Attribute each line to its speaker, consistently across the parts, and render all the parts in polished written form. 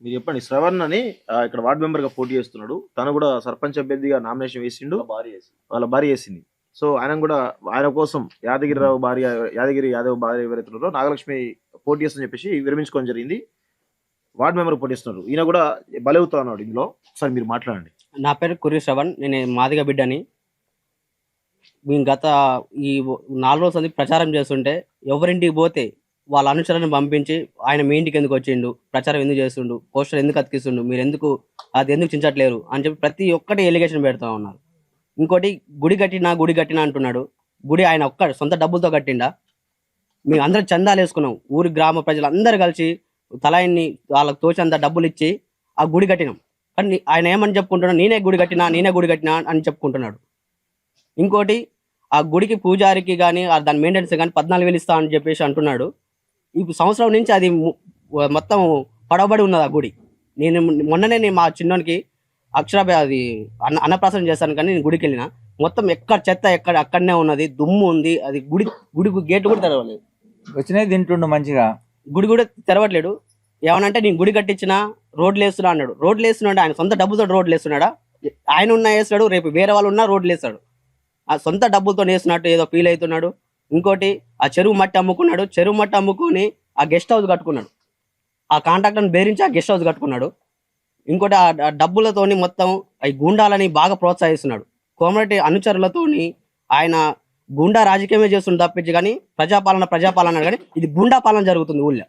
Speaker 1: మీరు చెప్పండి. శ్రవణ్ అని ఇక్కడ వార్డ్ మెంబర్‌గా పోటీ చేస్తున్నాడు. తను కూడా సర్పంచ్ అభ్యర్థిగా నామినేషన్ వేసిండు. వాళ్ళ భార్య చేసింది. సో ఆయనను కూడా ఆయన కోసం యాదగిరిరావు భార్య యాదగిరి యాదవ్ భార్య ఎవరైతే ఉన్నారో నాగలక్ష్మి పోటీ చేస్తుందని చెప్పేసి విరమించుకోవడం జరిగింది. వార్డ్ మెంబర్ పోటీ చేస్తున్నారు. ఈయన కూడా బలవుతా ఉన్నాడు ఇందులో. ఒకసారి మీరు మాట్లాడండి.
Speaker 2: నా పేరు కుర్రి శ్రవణ్. నేను మాదిగ బిడ్డని. మేము గత ఈ 4 రోజుల నుంచి ప్రచారం చేస్తుంటే ఎవరింటికి పోతే వాళ్ళ అనుచరులను పంపించి ఆయన మీ ఇంటికి ఎందుకు వచ్చిండు, ప్రచారం ఎందుకు చేస్తుండు, పోస్టర్ ఎందుకు అతికిస్తుండు, మీరు ఎందుకు అది ఎందుకు చించట్లేరు అని చెప్పి ప్రతి ఒక్కటి ఎలిగేషన్ పెడతా ఉన్నారు. ఇంకోటి గుడి కట్టినా అంటున్నాడు. గుడి ఆయన ఒక్క సొంత డబ్బులతో కట్టిండా? మేము అందరం చందాలు వేసుకున్నాం. ఊరి గ్రామ ప్రజలు అందరు కలిసి తలాయిని వాళ్ళకి తోచినంత డబ్బులు ఇచ్చి ఆ గుడి కట్టినాం. కానీ ఆయన ఏమని చెప్పుకుంటున్నాడు, నేనే గుడి కట్టినా అని చెప్పుకుంటున్నాడు. ఇంకోటి ఆ గుడికి పూజారికి కానీ దాని మెయింటెనెన్స్ కానీ 14,000 ఇస్తా అని చెప్పేసి అంటున్నాడు. ఈ సంవత్సరం నుంచి అది మొత్తం పడబడి ఉన్నది ఆ గుడి. మొన్ననే మా చిన్నోనికి అది అన్నప్రాసనం చేస్తాను, కానీ నేను గుడికి వెళ్ళిన మొత్తం ఎక్కడ చెత్త అక్కడనే ఉన్నది, దుమ్ము ఉంది. అది గుడికి గేట్ కూడా తెరవలేదు.
Speaker 3: వచ్చినది తింటుండు మంచిగా,
Speaker 2: గుడి కూడా తెరవట్లేడు. ఏమనంటే నేను గుడి కట్టించినా రోడ్లు వేస్తున్నా అన్నాడు. రోడ్లు వేస్తున్నాడు ఆయన సొంత డబ్బుతో రోడ్లు వేస్తున్నాడా? ఆయన ఉన్నా వేస్తాడు, రేపు వేరే వాళ్ళు ఉన్నా రోడ్లు వేస్తాడు. ఆ సొంత డబ్బులతో వేస్తున్నట్టు ఏదో ఫీల్ అవుతున్నాడు. ఇంకోటి ఆ చెరువు మట్టి అమ్ముకున్నాడు. చెరువు మట్టి అమ్ముకొని ఆ గెస్ట్ హౌస్ కట్టుకున్నాడు. ఆ కాంట్రాక్టర్ని బేరించి ఆ గెస్ట్ హౌస్ కట్టుకున్నాడు. ఇంకోటి ఆ డబ్బులతోని మొత్తం ఈ గూండాలని బాగా ప్రోత్సహిస్తున్నాడు. కోమరెడ్డి అనుచరులతోని ఆయన గుండా రాజకీయమే చేస్తుంది తప్పించి, కానీ ప్రజాపాలన కానీ ఇది గుండా పాలన జరుగుతుంది ఊళ్ళో.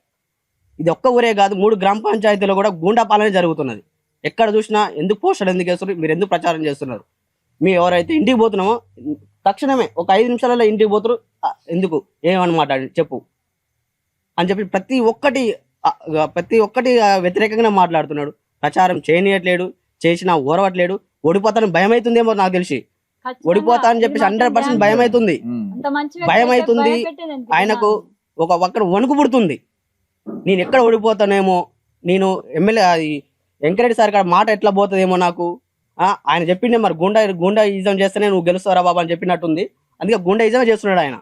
Speaker 2: ఇది ఒక్క ఊరే కాదు, 3 గ్రామ పంచాయతీలో కూడా గుండా పాలన జరుగుతున్నది. ఎక్కడ చూసినా ఎందుకు పోస్టర్ ఎందుకు వేస్తున్నారు, మీరు ఎందుకు ప్రచారం చేస్తున్నారు, మీ ఎవరైతే ఇంటికి పోతున్నామో తక్షణమే ఒక 5 నిమిషాలలో ఇంటికి పోతారు, ఎందుకు ఏమన్నమాట చెప్పు అని చెప్పి ప్రతి ఒక్కటి వ్యతిరేకంగా మాట్లాడుతున్నాడు. ప్రచారం చేయనియట్లేడు, చేసినా ఓరవట్లేడు. ఓడిపోతాను భయం అవుతుందేమో నాకు తెలిసి. ఓడిపోతా అని చెప్పేసి 100% భయం అవుతుంది. ఆయనకు ఒక్కడ వణుకు పుడుతుంది. నేను ఎక్కడ ఓడిపోతానేమో, నేను ఎమ్మెల్యే వెంకరెడ్డి సార్ కాడ మాట ఎట్లా పోతుందేమో నాకు. ఆయన చెప్పిండే మరి గుండాయిజం చేస్తేనే నువ్వు గెలుస్తారా బాబా అని చెప్పినట్టుంది. అందుకే గుండాయిజమే చేస్తున్నాడు ఆయన.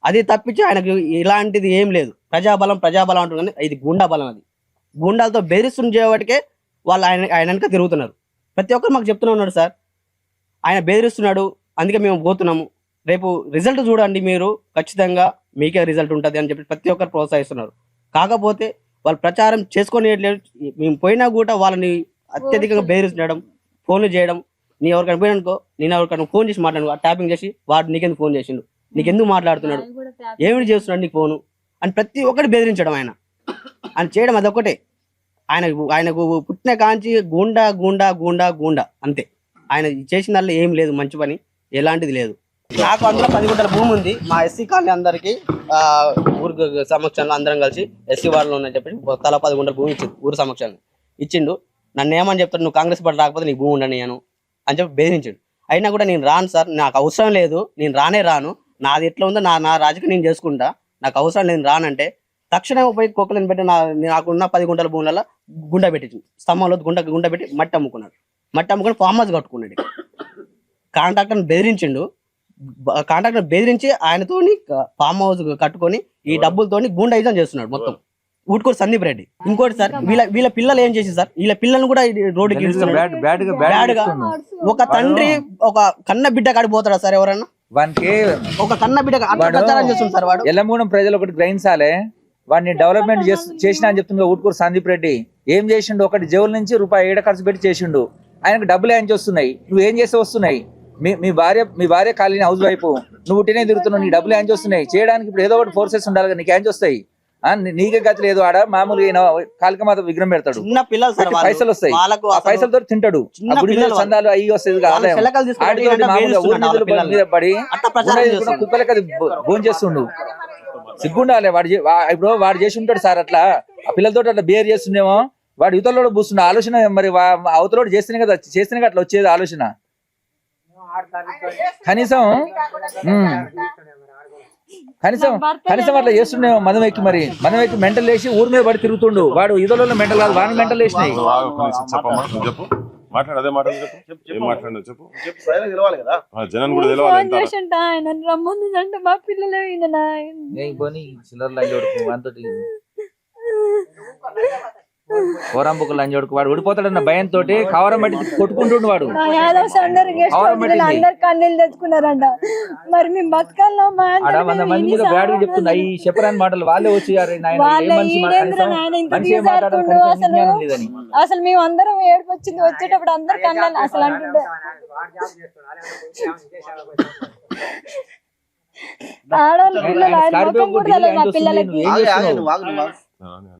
Speaker 2: అది తప్పించి ఆయనకు ఇలాంటిది ఏం లేదు. ప్రజాబలం అంటుంది, కానీ ఇది గుండా బలం. అది గుండాలతో బెదిరిస్తున్న చేయబట్టికే వాళ్ళు ఆయన వెనక తిరుగుతున్నారు. ప్రతి ఒక్కరు మాకు చెప్తూనే ఉన్నాడు, సార్ ఆయన బెదిరిస్తున్నాడు, అందుకే మేము పోతున్నాము, రేపు రిజల్ట్ చూడండి మీరు, ఖచ్చితంగా మీకే రిజల్ట్ ఉంటుంది అని చెప్పి ప్రతి ఒక్కరు ప్రోత్సహిస్తున్నారు. కాకపోతే వాళ్ళు ప్రచారం చేసుకొని మేము పోయినా కూడా వాళ్ళని అత్యధికంగా బెదిరిస్తుండడం, ఫోన్లు చేయడం. నీ ఎవరికైనా పోయిననుకో, నేను ఎవరికైనా ఫోన్ చేసి మాట్లాడు, ట్యాపింగ్ చేసి వాడు నీకెందుకు ఫోన్ చేసిండు, నీకెందుకు మాట్లాడుతున్నాడు, ఏమిటి చేస్తున్నాడు నీకు ఫోను అని ప్రతి ఒక్కటి బెదిరించడం. ఆయన చేయడం అదొక్కటే. ఆయనకు పుట్టిన కాంచి గూండా గూండా గూండా గూండా అంతే. ఆయన చేసిన దానిలో ఏం లేదు, మంచి పని ఎలాంటిది లేదు. నాకు అందులో 10 గుంటల భూమి ఉంది. మా ఎస్సీ కాలనీ అందరికి ఊరు సమక్షంలో అందరం కలిసి ఎస్సీ వార్డులో ఉందని చెప్పి తలా 10 గుంటల భూమి ఇచ్చింది. ఊరు సమక్షంలో ఇచ్చిండు. నన్ను ఏమని చెప్తాడు, నువ్వు కాంగ్రెస్ పార్టీ రాకపోతే నీకు భూమి ఉండనియను అని చెప్పి బెదిరించాడు. అయినా కూడా నేను రాను సార్, నాకు అవసరం లేదు, నేను రాను, నాది ఎట్లా ఉందో నా రాజకీయం నేను చేసుకుంటా, నాకు అవసరం లేదు, నేను రానంటే తక్షణమే పోయి కుక్కలను పెట్టి నాకున్న 10 గుంటల భూములలో గుండ పెట్టించు, స్తంభంలో గుండ పెట్టి మట్టి అమ్ముకొని ఫామ్ హౌస్ కట్టుకున్నాడు. కాంట్రాక్టర్ని బెదిరించి ఆయనతోని ఫామ్ హౌస్ కట్టుకొని ఈ డబ్బులతోని గుండాయిజం చేస్తున్నాడు మొత్తం. ఊటుకూరు సందీప్ రెడ్డి. ఇంకోటి సార్, వీళ్ళ పిల్లలు ఏం చేసి సార్, వీళ్ళ పిల్లల్ని కూడా రోడ్డుకి బ్యాడ్గా. ఒక తండ్రి ఒక కన్న బిడ్డ కాడికి పోతాడా సార్ ఎవరన్నా?
Speaker 3: వానికి
Speaker 2: ఒక కన్న బిడ్డ ప్రచారం చేస్తుంది సార్. వాడు
Speaker 3: ఎల్లమూడెం ప్రజలు ఒకటి గ్రహించాలి, వాడిని డెవలప్మెంట్ చేసినా అని చెప్తుంది ఊటుకూరు సందీప్ రెడ్డి. ఏం చేసిండు, ఒకటి జేబుల నుంచి ₹1 ఖర్చు పెట్టి చేసిండు. ఆయనకు డబ్బులు ఏం వస్తున్నాయి, నువ్వు ఏం చేస్తే వస్తున్నాయి? మీ భార్య కాలిన హౌస్ వైఫ్, నువ్వు ఉట్టినే తిరుగుతున్నావు, నీ డబ్బులు ఏం వస్తున్నాయి? చేయడానికి ఇప్పుడు ఏదో ఒకటి ఫోర్సెస్ ఉండాలి, నీకు ఏం వస్తాయి? నీకే గతి లేదు. ఆడ మామూలుగా కాళికమాత విగ్రహం పెడతాడు, పైసలు వస్తాయి, ఆ పైసలతో తింటాడు, చందాలు అవి వస్తాయి, మీద పడి కుక్కలకి అది భోజనం చేస్తుండు. సిగ్గుండాలి వాడు. ఇప్పుడు వాడు చేసి ఉంటాడు సార్ అట్లా, ఆ పిల్లలతో అట్లా బిహేవ్ చేస్తుండేమో. వాడు యువతలో పూస్తున్న ఆలోచన మరి అవతలోడు చేస్తేనే కదా అట్లా వచ్చేది ఆలోచన. కనీసం అట్లా చేస్తుండేమో. మదమెక్కి మెంటల్ వేసి ఊరి మీద పడి తిరుగుతుండు. వాడు ఇదోళ్ళ మెంటల్ కాదు, వాడిని మెంటల్ వేసినాయి. కోరంబుకు లంజోడుకు వాడు ఓడిపోతాడన్న భయంతో కవరం బట్టి కొట్టుకుంటుండు వాడు.
Speaker 4: మా యాదవ్స్ అందరు గెస్ట్ అందరు కన్నీళ్ళు తెచ్చుకున్నారంట. మరి మేము బతకాల్లో మా
Speaker 3: ఆడ 100 మంది మీద బ్యాడ్ గా చెప్తుంది. అవి చెప్పరాని మాటలు వాళ్ళే వచ్చి
Speaker 4: అసలు మేము అందరం ఏడుపు వచ్చింది. వచ్చేటప్పుడు అందరు కన్నాలి అసలు అంటుండే ఆడవాళ్ళు పిల్లలు ఆయన ముఖం కూడా తెలియదు మా పిల్లలకి.